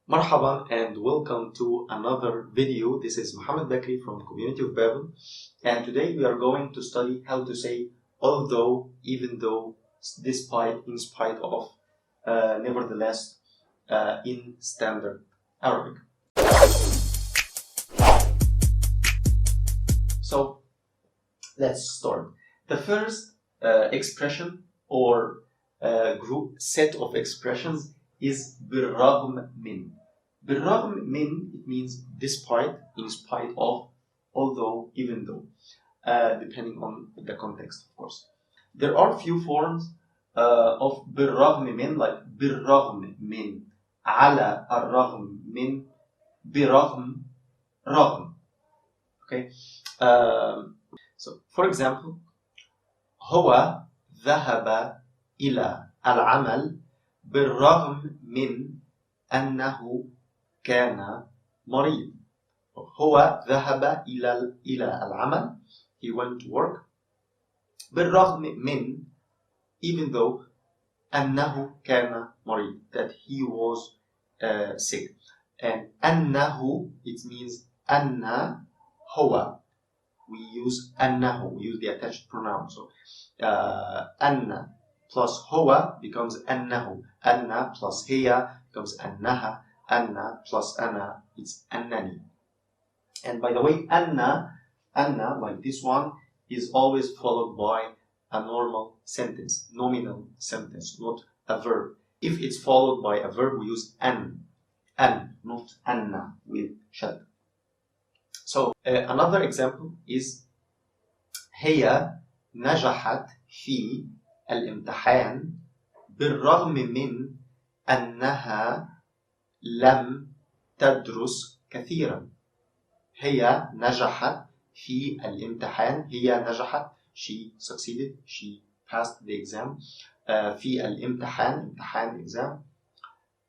Marhaban and welcome to another video. This is Mohammed Bakri from Community of Babel, and today we are going to study how to say although, even though, despite, in spite of, nevertheless, in standard Arabic. So let's start. The first expression or group set of expressions is بالرغم من. بالرغم من, it means despite, in spite of, although, even though, depending on the context, of course. There are few forms of بالرغم من, like بالرغم من, على الرغم من, برغم, رغم. Okay. So, for example, هو ذهب إلى العمل بالرغم من أنه كان مريض. هو ذهب إلى العمل. He went to work. بالرغم من, even though, أنه كان مريض, that he was sick. And أنه, it means أن هو. We use أنه, we use the attached pronoun. So أن plus هو becomes أنه. أن plus هي becomes أنها. أن plus أنا, it's أنني. And by the way, أن, like this one, is always followed by a normal sentence, nominal sentence, not a verb. If it's followed by a verb, we use أن, not أن with shad. So another example is هي نجحت في الامتحان بالرغم من أنها لم تدرس كثيرا. هي نجحت في الامتحان. هي نجحت, she succeeded, she passed the exam. في الامتحان, امتحان, exam.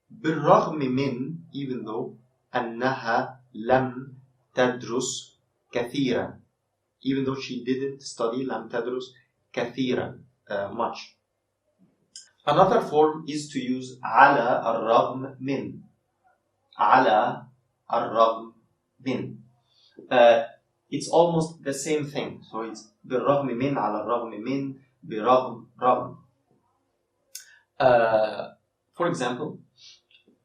بالرغم من, even though, أنها لم تدرس كثيرا. Even though she didn't study, لم تدرس كثيرا, much. Another form is to use على الرغم من. على الرغم من. It's almost the same thing. So it's بالرغم من, على الرغم من, برغم, رغم. For example,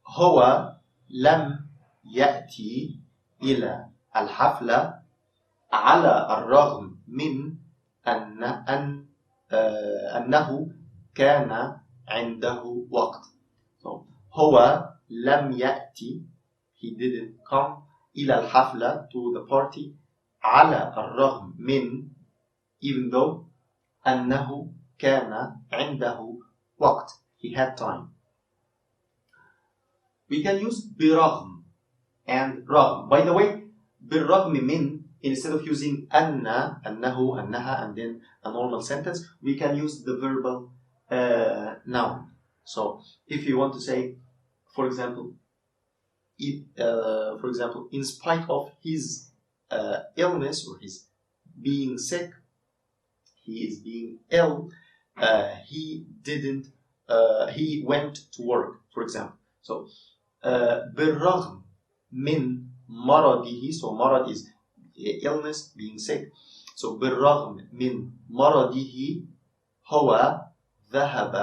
هو لم يأتي إلى الحفلة على الرغم من أنه كان عنده وقت. So, هو لم يأتي, he didn't come, إلى الحفلة, to the party, على الرغم من, even though, أنه كان عنده وقت, he had time. We can use برغم and رغم. By the way, بالرغم من, instead of using أنه, أنها, and then a normal sentence, we can use the verbal noun. So, if you want to say, for example, in spite of his illness or his being sick, he is being ill, he went to work, for example. So, بالرغم من مرضه, so مرض is illness, being sick. So بالرغم من مرضه هو ذهب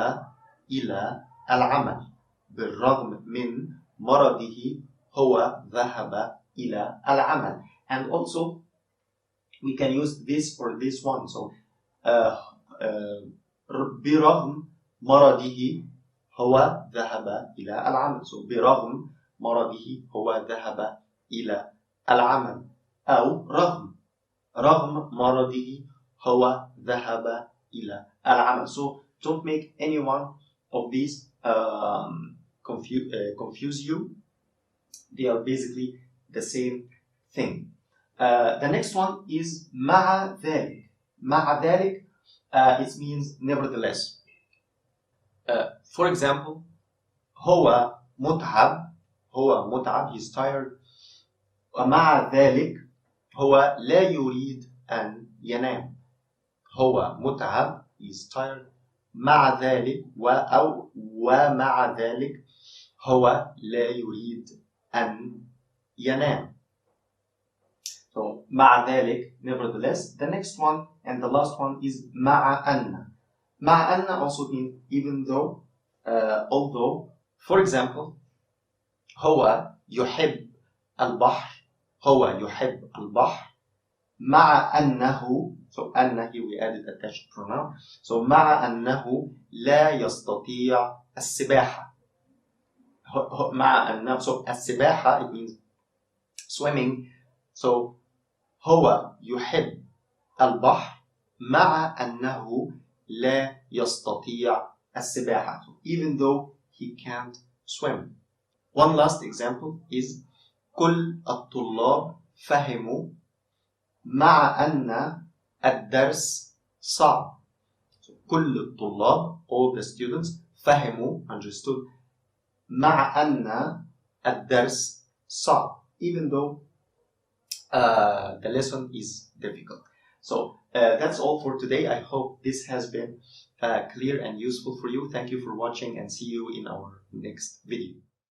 إلى العمل. بالرغم من مرضه هو ذهب إلى العمل. And also we can use this or this one. So برغم مرضه هو ذهب إلى العمل. So برغم مرضه هو ذهب إلى العمل. أو رغم مرضه هو ذهب إلى العمل. So don't make any one of these confuse you. They are basically the same thing. The next one is مع ذلك. مع ذلك, it means nevertheless. For example, هو متعب, he's tired. ومع ذلك هو لا يريد أن ينام. هو متعب, he is tired. مع ذلك ومع ذلك هو لا يريد أن ينام. So مع ذلك, nevertheless. The next one and the last one is مع أن. مع أن also means even though, although. For example, هو يحب البحر. هو يحب البحر مع أنه. So أن here we added attached pronoun. So مع أنه لا يستطيع السباحة. مع أنه. So السباحة it means swimming. So هو يحب البحر مع أنه لا يستطيع السباحة. So even though he can't swim. One last example is كل الطلاب فهموا مع أن الدرس صعب. So كل الطلاب, all the students, فهموا, understood, مع أن الدرس صعب, even though the lesson is difficult. So that's all for today. I hope this has been clear and useful for you. Thank you for watching and see you in our next video.